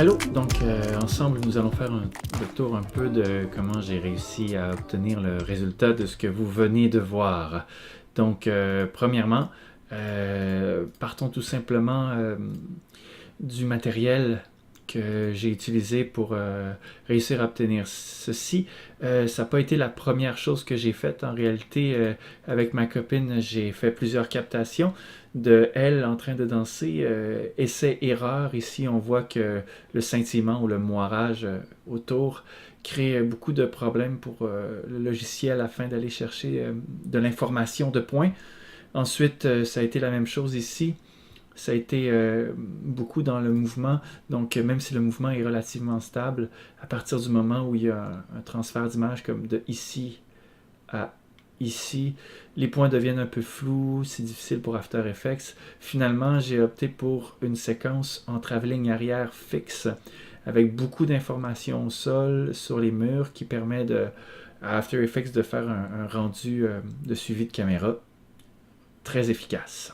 Allô, donc ensemble nous allons faire le tour un peu de comment j'ai réussi à obtenir le résultat de ce que vous venez de voir. Donc premièrement, partons tout simplement du matériel que j'ai utilisé pour réussir à obtenir ceci. Ça n'a pas été la première chose que j'ai faite. En réalité, avec ma copine, j'ai fait plusieurs captations de elle en train de danser. Essai-erreur. Ici, on voit que le scintillement ou le moirage autour crée beaucoup de problèmes pour le logiciel afin d'aller chercher de l'information de points. Ensuite, ça a été la même chose ici. Ça a été beaucoup dans le mouvement, donc même si le mouvement est relativement stable, à partir du moment où il y a un transfert d'image comme de ici à ici, les points deviennent un peu flous, c'est difficile pour After Effects. Finalement, j'ai opté pour une séquence en travelling arrière fixe, avec beaucoup d'informations au sol, sur les murs, qui permet à After Effects de faire un rendu de suivi de caméra très efficace.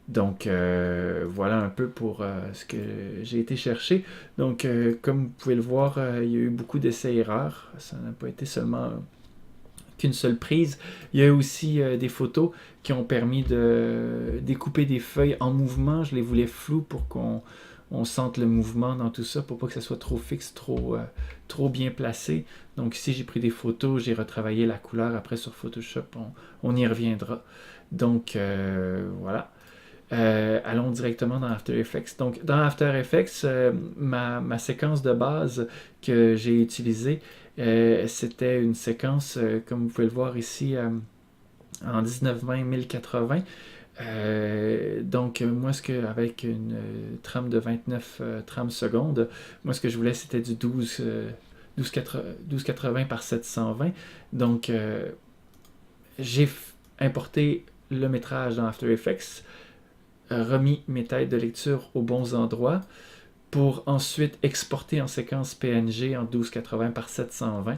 Donc voilà un peu pour ce que j'ai été chercher. Donc comme vous pouvez le voir, il y a eu beaucoup d'essais-erreurs. Ça n'a pas été seulement qu'une seule prise. Il y a eu aussi des photos qui ont permis de découper des feuilles en mouvement. Je les voulais floues pour qu'on sente le mouvement dans tout ça, pour pas que ça soit trop fixe, trop bien placé. Donc ici j'ai pris des photos, j'ai retravaillé la couleur après sur Photoshop, on y reviendra. Donc voilà. Allons directement dans After Effects. Donc, dans After Effects, ma séquence de base que j'ai utilisée, c'était une séquence, comme vous pouvez le voir ici, en 1920-1080. Donc, moi, avec une trame de 29 trames secondes, moi, ce que je voulais, c'était du 1280 par 720. Donc, j'ai importé le métrage dans After Effects, remis mes têtes de lecture aux bons endroits pour ensuite exporter en séquence PNG en 1280 par 720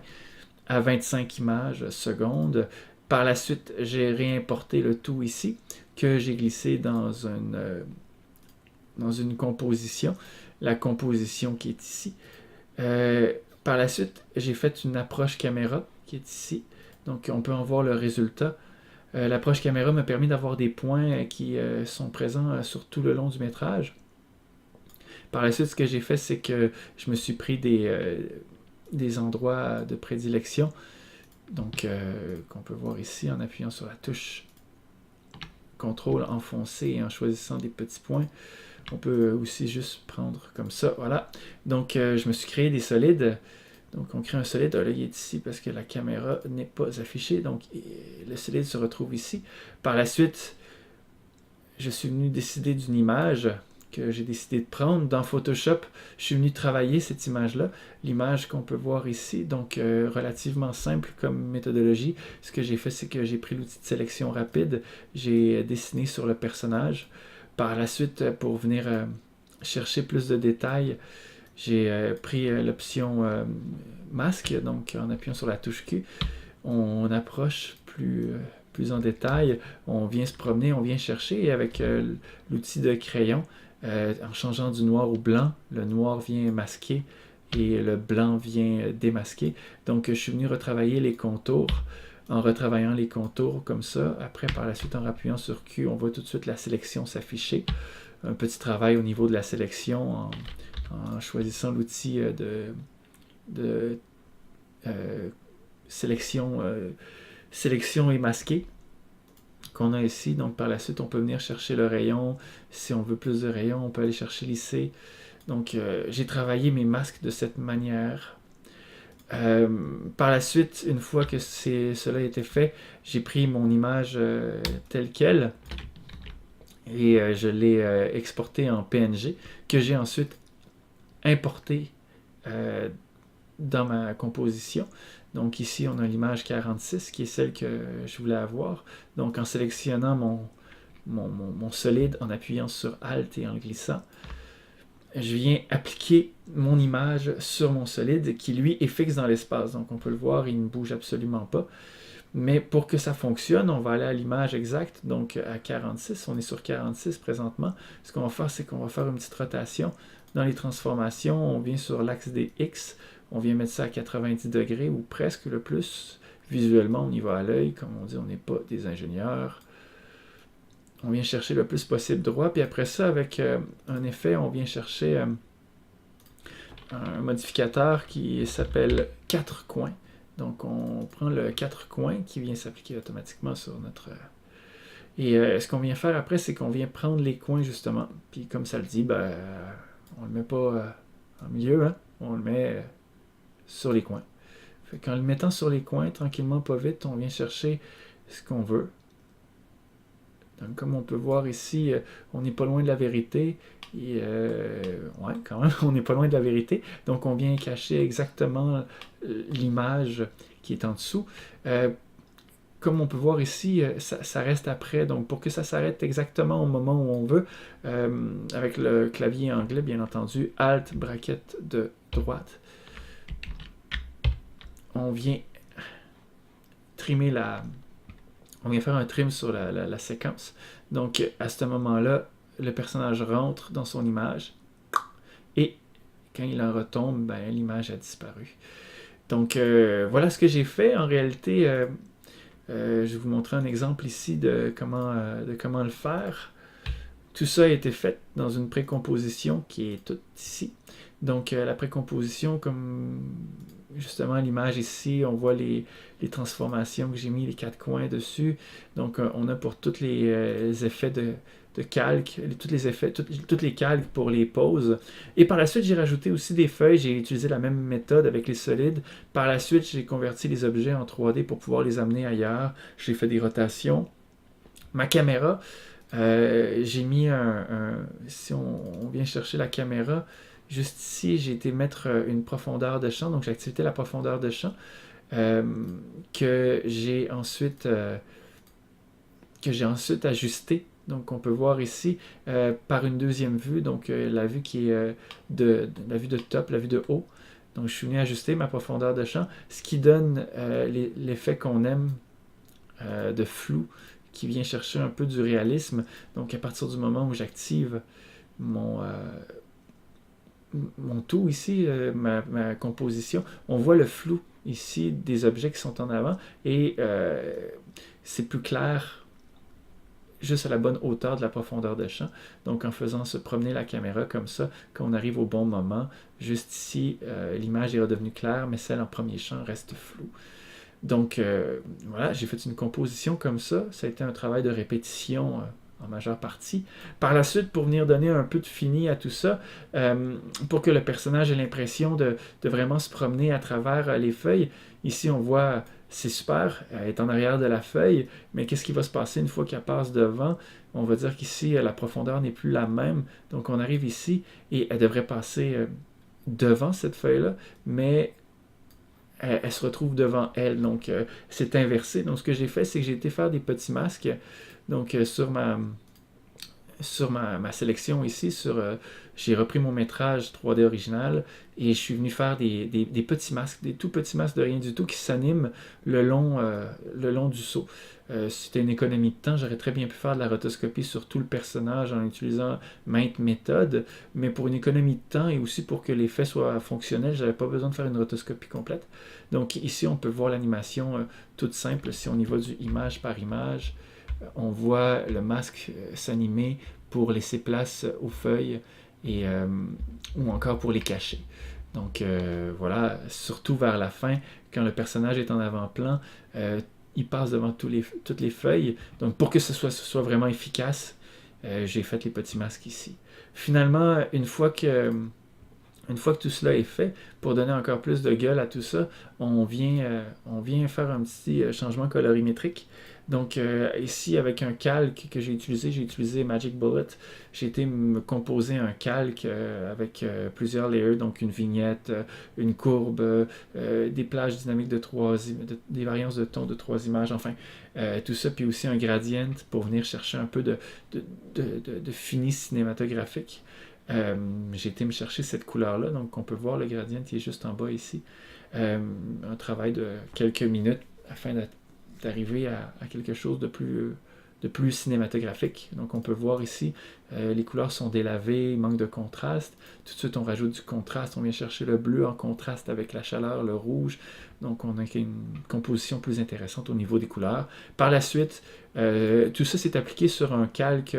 à 25 images secondes. Par la suite, j'ai réimporté le tout ici que j'ai glissé dans une composition, la composition qui est ici. Par la suite, j'ai fait une approche caméra qui est ici. Donc on peut en voir le résultat. L'approche caméra m'a permis d'avoir des points qui sont présents sur tout le long du métrage. Par la suite, ce que j'ai fait, c'est que je me suis pris des endroits de prédilection. Donc, qu'on peut voir ici en appuyant sur la touche CTRL enfoncé et en choisissant des petits points. On peut aussi juste prendre comme ça, voilà. Donc, je me suis créé des solides. Donc on crée un solide, là il est ici parce que la caméra n'est pas affichée, donc le solide se retrouve ici. Par la suite, je suis venu décider d'une image que j'ai décidé de prendre. Dans Photoshop, je suis venu travailler cette image-là, l'image qu'on peut voir ici, donc relativement simple comme méthodologie. Ce que j'ai fait, c'est que j'ai pris l'outil de sélection rapide, j'ai dessiné sur le personnage. Par la suite, pour venir chercher plus de détails, j'ai pris l'option masque, donc en appuyant sur la touche Q, on approche plus en détail, on vient se promener, on vient chercher, et avec l'outil de crayon, en changeant du noir au blanc, le noir vient masquer et le blanc vient démasquer. Donc je suis venu retravailler les contours. En retravaillant les contours comme ça, après par la suite en appuyant sur Q, on voit tout de suite la sélection s'afficher. Un petit travail au niveau de la sélection en choisissant l'outil de sélection et masqué qu'on a ici. Donc par la suite, on peut venir chercher le rayon. Si on veut plus de rayons, on peut aller chercher lissé. Donc j'ai travaillé mes masques de cette manière. Par la suite, une fois que cela a été fait, j'ai pris mon image telle qu'elle et je l'ai exportée en PNG que j'ai ensuite importé dans ma composition. Donc ici, on a l'image 46 qui est celle que je voulais avoir. Donc en sélectionnant mon solide, en appuyant sur Alt et en le glissant, je viens appliquer mon image sur mon solide qui lui est fixe dans l'espace. Donc on peut le voir, il ne bouge absolument pas. Mais pour que ça fonctionne, on va aller à l'image exacte, donc à 46, on est sur 46 présentement. Ce qu'on va faire, c'est qu'on va faire une petite rotation. Dans les transformations, on vient sur l'axe des X, on vient mettre ça à 90 degrés ou presque le plus. Visuellement, on y va à l'œil, comme on dit, on n'est pas des ingénieurs. On vient chercher le plus possible droit, puis après ça, avec un effet, on vient chercher un modificateur qui s'appelle 4 coins. Donc on prend le 4 coins qui vient s'appliquer automatiquement sur notre... Et ce qu'on vient faire après, c'est qu'on vient prendre les coins justement. Puis comme ça le dit, on le met pas en milieu, hein? On le met sur les coins. Fait qu'en le mettant sur les coins, tranquillement, pas vite, on vient chercher ce qu'on veut. Donc comme on peut voir ici, on n'est pas loin de la vérité. Et ouais, quand même, on n'est pas loin de la vérité. Donc on vient cacher exactement l'image qui est en dessous. Comme on peut voir ici, ça reste après. Donc pour que ça s'arrête exactement au moment où on veut, avec le clavier anglais, bien entendu, Alt, braquette de droite, on vient trimer on vient faire un trim sur la séquence. Donc à ce moment-là, le personnage rentre dans son image et quand il en retombe, l'image a disparu. Donc voilà ce que j'ai fait. En réalité, je vais vous montrer un exemple ici de comment le faire. Tout ça a été fait dans une précomposition qui est toute ici. Donc la précomposition, comme justement l'image ici, on voit les transformations que j'ai mis, les 4 coins dessus. Donc on a pour tous les effets de calque, tous les calques pour les poses. Et par la suite, j'ai rajouté aussi des feuilles. J'ai utilisé la même méthode avec les solides. Par la suite, j'ai converti les objets en 3D pour pouvoir les amener ailleurs. J'ai fait des rotations. Ma caméra, j'ai mis si on vient chercher la caméra, juste ici, j'ai été mettre une profondeur de champ. Donc j'ai activé la profondeur de champ que j'ai ensuite ajusté. Donc on peut voir ici par une deuxième vue, donc la vue qui est la vue de top, la vue de haut. Donc je suis venu ajuster ma profondeur de champ, ce qui donne l'effet qu'on aime de flou, qui vient chercher un peu du réalisme. Donc à partir du moment où j'active mon tout ici, ma composition, on voit le flou ici des objets qui sont en avant et c'est plus clair juste à la bonne hauteur de la profondeur de champ. Donc en faisant se promener la caméra comme ça, quand on arrive au bon moment, juste ici, l'image est redevenue claire, mais celle en premier champ reste floue. Donc voilà, j'ai fait une composition comme ça. Ça a été un travail de répétition en majeure partie. Par la suite, pour venir donner un peu de fini à tout ça, pour que le personnage ait l'impression de vraiment se promener à travers les feuilles, ici on voit, c'est super, elle est en arrière de la feuille, mais qu'est-ce qui va se passer une fois qu'elle passe devant? On va dire qu'ici, la profondeur n'est plus la même. Donc on arrive ici et elle devrait passer devant cette feuille-là, mais elle se retrouve devant elle. Donc c'est inversé. Donc ce que j'ai fait, c'est que j'ai été faire des petits masques. Donc sur ma sélection ici, j'ai repris mon métrage 3D original et je suis venu faire des petits masques, des tout petits masques de rien du tout qui s'animent le long du saut. C'était une économie de temps, j'aurais très bien pu faire de la rotoscopie sur tout le personnage en utilisant maintes méthodes, mais pour une économie de temps et aussi pour que l'effet soit fonctionnel, j'avais pas besoin de faire une rotoscopie complète. Donc ici, on peut voir l'animation toute simple. Si on y va du image par image, on voit le masque s'animer pour laisser place aux feuilles et, ou encore pour les cacher. Donc voilà, surtout vers la fin, quand le personnage est en avant-plan, il passe devant toutes les feuilles. Donc pour que ce soit vraiment efficace, j'ai fait les petits masques ici. Finalement, une fois que tout cela est fait, pour donner encore plus de gueule à tout ça, on vient faire un petit changement colorimétrique. Donc ici, avec un calque que j'ai utilisé Magic Bullet. J'ai été me composer un calque avec plusieurs layers, donc une vignette, une courbe, des plages dynamiques des variances de ton de 3 images, enfin, tout ça, puis aussi un gradient pour venir chercher un peu de fini cinématographique. J'ai été me chercher cette couleur-là, donc on peut voir le gradient qui est juste en bas ici. Un travail de quelques minutes afin d'arriver à quelque chose de plus cinématographique. Donc on peut voir ici, les couleurs sont délavées, manque de contraste. Tout de suite on rajoute du contraste, on vient chercher le bleu en contraste avec la chaleur, le rouge. Donc on a une composition plus intéressante au niveau des couleurs. Par la suite, tout ça s'est appliqué sur un calque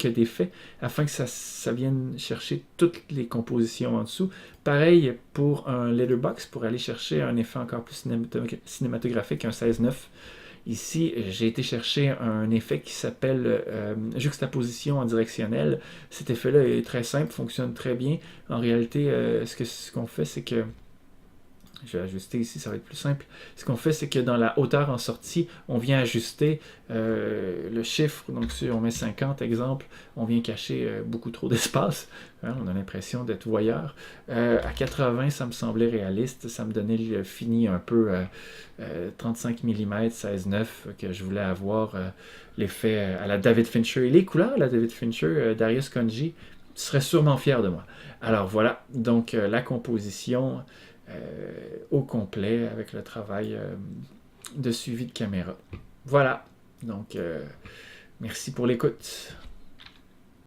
d'effet afin que ça vienne chercher toutes les compositions en dessous. Pareil pour un letterbox pour aller chercher un effet encore plus cinématographique, un 16:9. Ici, j'ai été chercher un effet qui s'appelle juxtaposition en directionnel. Cet effet-là est très simple, fonctionne très bien. En réalité, ce qu'on fait, c'est que je vais ajuster ici, ça va être plus simple. Ce qu'on fait, c'est que dans la hauteur en sortie, on vient ajuster le chiffre. Donc, si on met 50, exemple, on vient cacher beaucoup trop d'espace. Hein, on a l'impression d'être voyeur. À 80, ça me semblait réaliste. Ça me donnait le fini un peu 35 mm, 16:9 que je voulais avoir l'effet à la David Fincher. Et les couleurs à la David Fincher, Darius Khondji serait sûrement fier de moi. Alors voilà, donc la composition au complet avec le travail de suivi de caméra. Voilà, donc merci pour l'écoute.